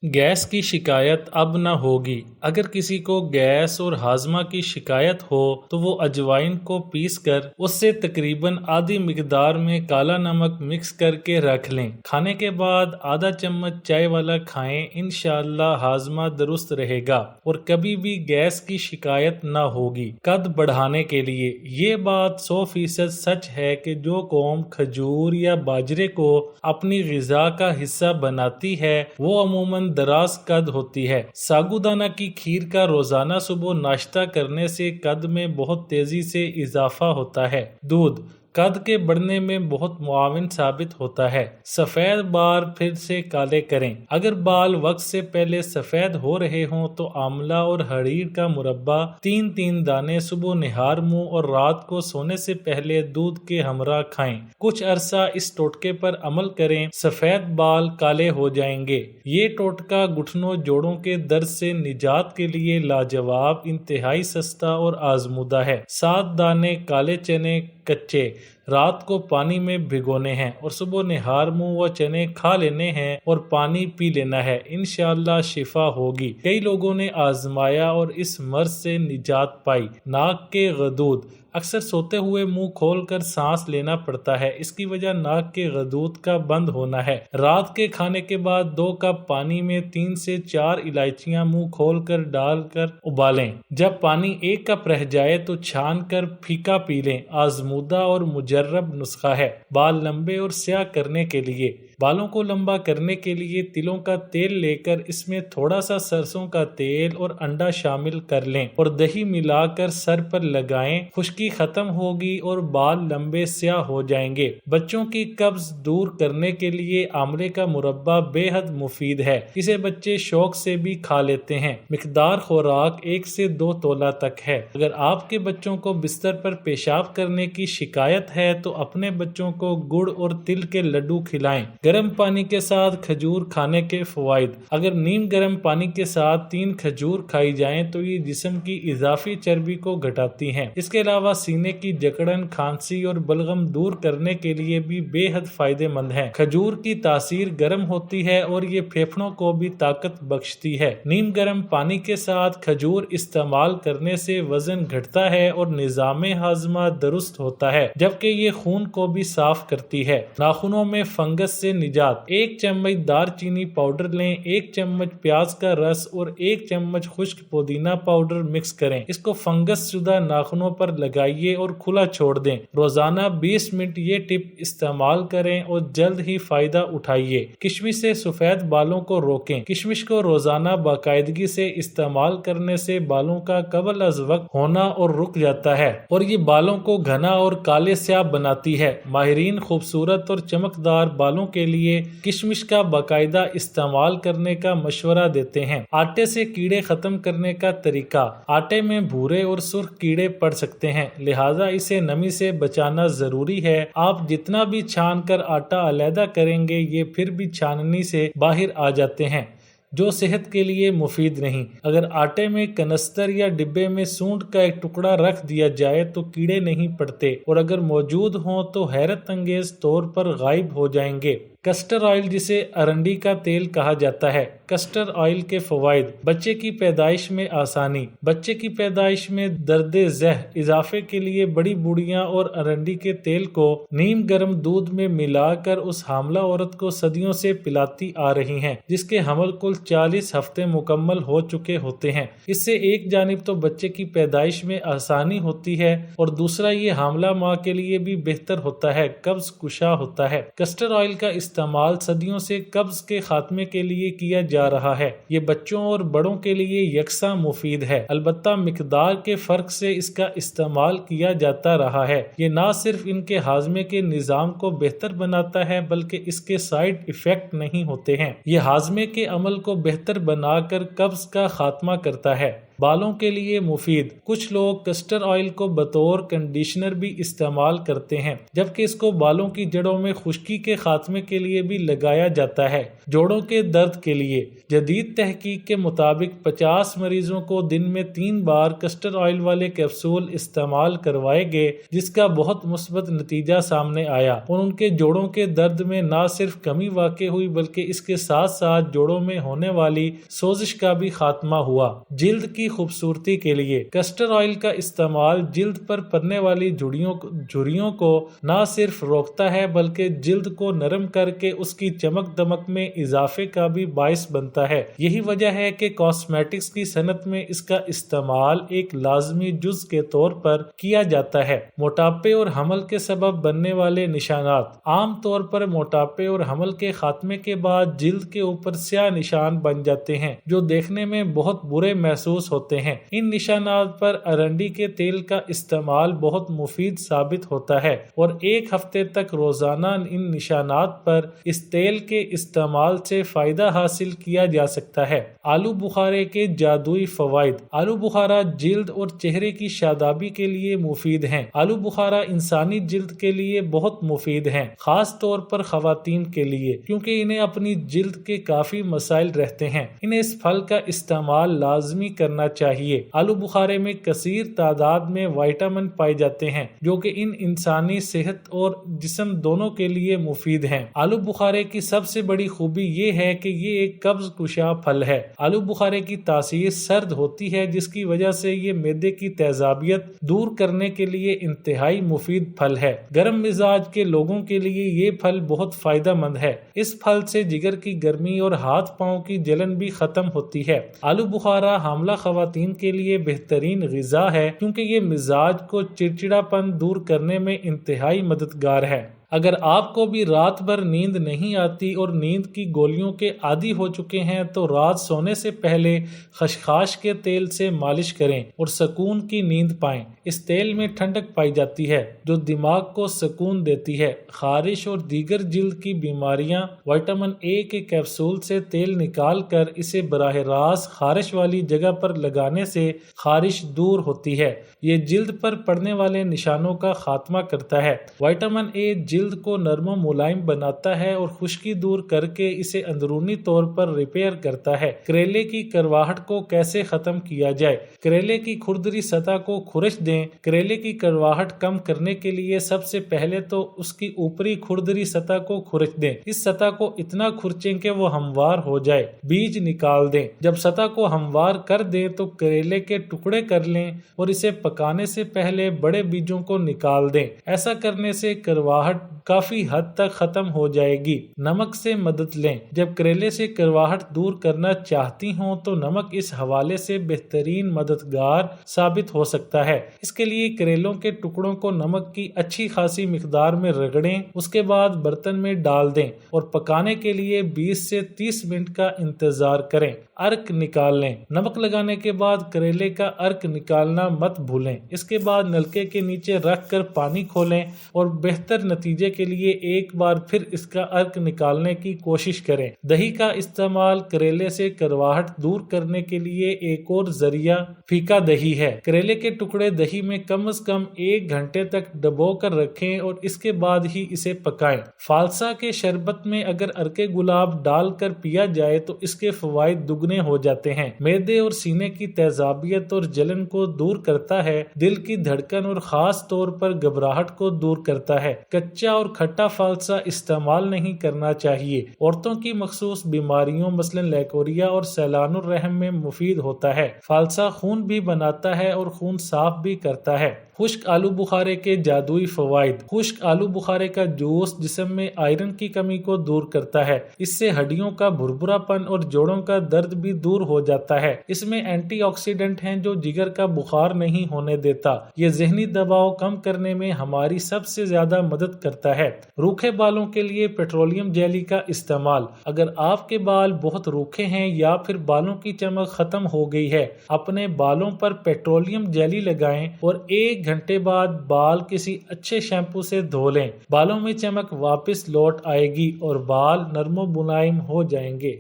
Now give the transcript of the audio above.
Gas کی شکایت اب نہ ہوگی۔ اگر کسی کو گیس اور ہاضمہ کی شکایت ہو تو وہ اجوائن کو پیس کر اس سے تقریباً آدھی مقدار میں کالا نمک مکس کر کے رکھ لیں۔ کھانے کے بعد آدھا چمچ چائے والا کھائیں، انشاءاللہ ہاضمہ درست رہے گا اور کبھی بھی گیس کی شکایت نہ ہوگی۔ قد بڑھانے کے لیے یہ بات 100% سچ ہے کہ جو قوم کھجور یا باجرے کو اپنی غذا کا حصہ بناتی ہے وہ عموماً دراز قد ہوتی ہے۔ ساگودانہ کی کھیر کا روزانہ صبح ناشتہ کرنے سے قد میں بہت تیزی سے اضافہ ہوتا ہے۔ دودھ قد کے بڑھنے میں بہت معاون ثابت ہوتا ہے۔ سفید بال پھر سے کالے کریں۔ اگر بال وقت سے پہلے سفید ہو رہے ہوں تو آملہ اور ہریر کا مربع 3 دانے صبح نہار منہ اور رات کو سونے سے پہلے دودھ کے ہمراہ کھائیں۔ کچھ عرصہ اس ٹوٹکے پر عمل کریں، سفید بال کالے ہو جائیں گے۔ یہ ٹوٹکا گھٹنوں جوڑوں کے درد سے نجات کے لیے لاجواب، انتہائی سستا اور آزمودہ ہے۔ 7 دانے کالے چنے کچے رات کو پانی میں بھگونے ہیں اور صبح نہار منہ وہ چنے کھا لینے ہیں اور پانی پی لینا ہے، انشاءاللہ شفا ہوگی۔ کئی لوگوں نے آزمایا اور اس مرض سے نجات پائی۔ ناک کے غدود اکثر سوتے ہوئے منہ کھول کر سانس لینا پڑتا ہے، اس کی وجہ ناک کے غدود کا بند ہونا ہے۔ رات کے کھانے کے بعد 2 کپ پانی میں 3 سے 4 الائچیاں منہ کھول کر ڈال کر ابالیں۔ جب پانی 1 کپ رہ جائے تو چھان کر پھیکا پی لیں۔ آزمودہ اور مجرب نسخہ ہے۔ بال لمبے اور سیاہ کرنے کے لیے بالوں کو لمبا کرنے کے لیے تلوں کا تیل لے کر اس میں تھوڑا سا سرسوں کا تیل اور انڈا شامل کر لیں اور دہی ملا کر سر پر لگائیں، خشکی ختم ہوگی اور بال لمبے سیاہ ہو جائیں گے۔ بچوں کی قبض دور کرنے کے لیے آملے کا مربع بے حد مفید ہے، اسے بچے شوق سے بھی کھا لیتے ہیں۔ مقدار خوراک 1 سے 2 تولہ تک ہے۔ اگر آپ کے بچوں کو بستر پر پیشاب کرنے کی شکایت ہے تو اپنے بچوں کو گڑ اور تل کے لڈو کھلائیں۔ گرم پانی کے ساتھ کھجور کھانے کے فوائد: اگر نیم گرم پانی کے ساتھ 3 کھجور کھائی جائیں تو یہ جسم کی اضافی چربی کو گھٹاتی ہیں۔ اس کے علاوہ سینے کی جکڑن، کھانسی اور بلغم دور کرنے کے لیے بھی بے حد فائدہ مند ہیں۔ کھجور کی تاثیر گرم ہوتی ہے اور یہ پھیپھڑوں کو بھی طاقت بخشتی ہے۔ نیم گرم پانی کے ساتھ کھجور استعمال کرنے سے وزن گھٹتا ہے اور نظام ہاضمہ درست ہوتا ہے، جبکہ یہ خون کو بھی صاف کرتی ہے۔ ناخنوں میں فنگس سے نجات: 1 چمچ دار چینی پاؤڈر لیں، 1 چمچ پیاز کا رس اور 1 چمچ خشک پودینہ پاؤڈر مکس کریں۔ اس کو فنگس شدہ ناخنوں پر لگائیے اور کھلا چھوڑ دیں۔ روزانہ 20 منٹ یہ ٹپ استعمال کریں اور جلد ہی فائدہ اٹھائیے۔ کشمش سے سفید بالوں کو روکیں: کشمش کو روزانہ باقاعدگی سے استعمال کرنے سے بالوں کا قبل از وقت ہونا اور رک جاتا ہے اور یہ بالوں کو گھنا اور کالے سیاہ بناتی ہے۔ ماہرین خوبصورت اور چمکدار بالوں کے لیے کشمش کا باقاعدہ استعمال کرنے کا مشورہ دیتے ہیں۔ آٹے سے کیڑے ختم کرنے کا طریقہ: آٹے میں بھورے اور سرخ کیڑے پڑ سکتے ہیں، لہٰذا اسے نمی سے بچانا ضروری ہے۔ آپ جتنا بھی چھان کر آٹا علیحدہ کریں گے یہ پھر بھی چھاننی سے باہر آ جاتے ہیں، جو صحت کے لیے مفید نہیں۔ اگر آٹے میں کنستر یا ڈبے میں سونڈ کا ایک ٹکڑا رکھ دیا جائے تو کیڑے نہیں پڑتے اور اگر موجود ہوں تو حیرت انگیز طور پر غائب ہو جائیں گے۔ کسٹر آئل، جسے ارنڈی کا تیل کہا جاتا ہے۔ کسٹر آئل کے فوائد: بچے کی پیدائش میں آسانی: بچے کی پیدائش میں درد ذہ اضافے کے لیے بڑی بوڑیاں اور ارنڈی کے تیل کو نیم گرم دودھ میں ملا کر اس حاملہ عورت کو صدیوں سے پلاتی آ رہی ہیں جس کے حمل کل 40 ہفتے مکمل ہو چکے ہوتے ہیں۔ اس سے ایک جانب تو بچے کی پیدائش میں آسانی ہوتی ہے اور دوسرا یہ حاملہ ماں کے لیے بھی بہتر ہوتا ہے، قبض کشا ہوتا ہے۔ کسٹر آئل کا استعمال صدیوں سے قبض کے خاتمے کے لیے کیا جا رہا ہے۔ یہ بچوں اور بڑوں کے لیے یکساں مفید ہے، البتہ مقدار کے فرق سے اس کا استعمال کیا جاتا رہا ہے۔ یہ نہ صرف ان کے ہاضمے کے نظام کو بہتر بناتا ہے بلکہ اس کے سائیڈ ایفیکٹ نہیں ہوتے ہیں۔ یہ ہاضمے کے عمل کو بہتر بنا کر قبض کا خاتمہ کرتا ہے۔ بالوں کے لیے مفید۔ کچھ لوگ کسٹر آئل کو بطور کنڈیشنر بھی استعمال کرتے ہیں، جبکہ اس کو بالوں کی جڑوں میں خشکی کے خاتمے کے لیے بھی لگایا جاتا ہے۔ جوڑوں کے درد کے لیے جدید تحقیق کے مطابق 50 مریضوں کو دن میں 3 بار کسٹر آئل والے کیپسول استعمال کروائے گئے، جس کا بہت مثبت نتیجہ سامنے آیا اور ان کے جوڑوں کے درد میں نہ صرف کمی واقع ہوئی بلکہ اس کے ساتھ ساتھ جوڑوں میں ہونے والی سوزش کا بھی خاتمہ ہوا۔ جلد کی خوبصورتی کے لیے کسٹر آئل کا استعمال جلد پر پڑنے والی جھریوں کو نہ صرف روکتا ہے بلکہ جلد کو نرم کر کے اس کی چمک دمک میں اضافے کا بھی باعث بنتا ہے۔ یہی وجہ ہے کہ کاسمیٹکس کی صنعت میں اس کا استعمال ایک لازمی جز کے طور پر کیا جاتا ہے۔ موٹاپے اور حمل کے سبب بننے والے نشانات۔ عام طور پر موٹاپے اور حمل کے خاتمے کے بعد جلد کے اوپر سیاہ نشان بن جاتے ہیں جو دیکھنے میں بہت برے محسوس ہوتے ہیں۔ ان نشانات پر ارنڈی کے تیل کا استعمال بہت مفید ثابت ہوتا ہے اور 1 ہفتے تک روزانہ ان نشانات پر اس تیل کے استعمال سے فائدہ حاصل کیا جا سکتا ہے۔ آلو بخارے کے جادوئی فوائد۔ آلو بخارا جلد اور چہرے کی شادابی کے لیے مفید ہیں۔ آلو بخارا انسانی جلد کے لیے بہت مفید ہیں، خاص طور پر خواتین کے لیے، کیونکہ انہیں اپنی جلد کے کافی مسائل رہتے ہیں۔ انہیں اس پھل کا استعمال لازمی کرنا چاہیے۔ آلو بخارے میں کثیر تعداد میں وٹامن پائے جاتے ہیں جو کہ انسانی صحت اور جسم دونوں کے لیے مفید ہیں۔ آلو بخارے کی سب سے بڑی خوبی یہ ہے کہ یہ ایک قبض کشا پھل ہے۔ آلو بخارے کی تاثیر سرد ہوتی ہے جس کی وجہ سے یہ معدے کی تیزابیت دور کرنے کے لیے انتہائی مفید پھل ہے۔ گرم مزاج کے لوگوں کے لیے یہ پھل بہت فائدہ مند ہے۔ اس پھل سے جگر کی گرمی اور ہاتھ پاؤں کی جلن بھی ختم ہوتی ہے۔ آلو بخارا حاملہ خواتین کے لیے بہترین غذا ہے کیونکہ یہ مزاج کو چڑچڑاپن دور کرنے میں انتہائی مددگار ہے۔ اگر آپ کو بھی رات بھر نیند نہیں آتی اور نیند کی گولیوں کے عادی ہو چکے ہیں تو رات سونے سے پہلے خشخاش کے تیل سے مالش کریں اور سکون کی نیند پائیں۔ اس تیل میں ٹھنڈک پائی جاتی ہے جو دماغ کو سکون دیتی ہے۔ خارش اور دیگر جلد کی بیماریاں وٹامن اے کے کیپسول سے تیل نکال کر اسے براہ راست خارش والی جگہ پر لگانے سے خارش دور ہوتی ہے۔ یہ جلد پر پڑنے والے نشانوں کا خاتمہ کرتا ہے۔ وٹامن اے جلد کو نرم و ملائم بناتا ہے اور خشکی دور کر کے اسے اندرونی طور پر ریپیئر کرتا ہے۔ کریلے کی کرواہٹ کو کیسے ختم کیا جائے؟ کریلے کی کھردری سطح کو کھرچ دیں۔ کریلے کی کرواہٹ کم کرنے کے لیے سب سے پہلے تو اس کی اوپری کھردری سطح کو کھرچ دیں۔ اس سطح کو اتنا کھرچیں کہ وہ ہموار ہو جائے۔ بیج نکال دیں۔ جب سطح کو ہموار کر دیں تو کریلے کے ٹکڑے کر لیں اور اسے پکانے سے پہلے بڑے بیجوں کو نکال دیں۔ ایسا کرنے سے کرواہٹ کافی حد تک ختم ہو جائے گی۔ نمک سے مدد لیں۔ جب کریلے سے کرواہٹ دور کرنا چاہتی ہوں تو نمک اس حوالے سے بہترین مددگار ثابت ہو سکتا ہے۔ اس کے لیے کریلوں کے ٹکڑوں کو نمک کی اچھی خاصی مقدار میں رگڑیں، اس کے بعد برتن میں ڈال دیں اور پکانے کے لیے 20 سے 30 منٹ کا انتظار کریں۔ ارک نکال لیں۔ نمک لگانے کے بعد کریلے کا ارک نکالنا مت بھولیں۔ اس کے بعد نلکے کے نیچے رکھ کر پانی کھولیں اور بہتر نتیجے کے لیے ایک بار پھر اس کا ارک نکالنے کی کوشش کریں۔ دہی کا استعمال کریلے سے کرواہٹ دور کرنے کے لیے ایک اور ذریعہ پھیکا دہی ہے۔ کریلے کے ٹکڑے دہی میں کم از کم 1 گھنٹے تک ڈبو کر رکھیں اور اس کے بعد ہی اسے پکائیں۔ فالسا کے شربت میں اگر ارک گلاب ڈال کر پیا جائے تو اس کے فوائد دگنے ہو جاتے ہیں۔ معدے اور سینے کی تیزابیت اور جلن کو دور کرتا ہے، دل کی دھڑکن اور خاص طور پر گھبراہٹ کو دور کرتا ہے۔ کچا اور کھٹا فالسا استعمال نہیں کرنا چاہیے۔ عورتوں کی مخصوص بیماریوں مثلا لیکوریا اور سیلان الرحم میں مفید ہوتا ہے۔ فالسا خون بھی بناتا ہے اور خون صاف بھی کرتا ہے۔ خشک آلو بخارے کے جادوئی فوائد۔ خشک آلو بخارے کا جوس جسم میں آئرن کی کمی کو دور کرتا ہے۔ اس سے ہڈیوں کا بھربھرا پن اور جوڑوں کا درد بھی دور ہو جاتا ہے۔ اس میں اینٹی آکسیڈنٹ ہیں جو جگر کا بخار نہیں ہونے دیتا۔ یہ ذہنی دباؤ کم کرنے میں ہماری سب سے زیادہ مدد کرتا ہے۔ روکھے بالوں کے لیے پیٹرولیم جیلی کا استعمال۔ اگر آپ کے بال بہت روکھے ہیں یا پھر بالوں کی چمک ختم ہو گئی ہے، اپنے بالوں پر پیٹرولیم جیلی لگائیں اور 1 گھنٹے بعد بال کسی اچھے شیمپو سے دھو لیں۔ بالوں میں چمک واپس لوٹ آئے گی اور بال نرم و ملائم ہو جائیں گے۔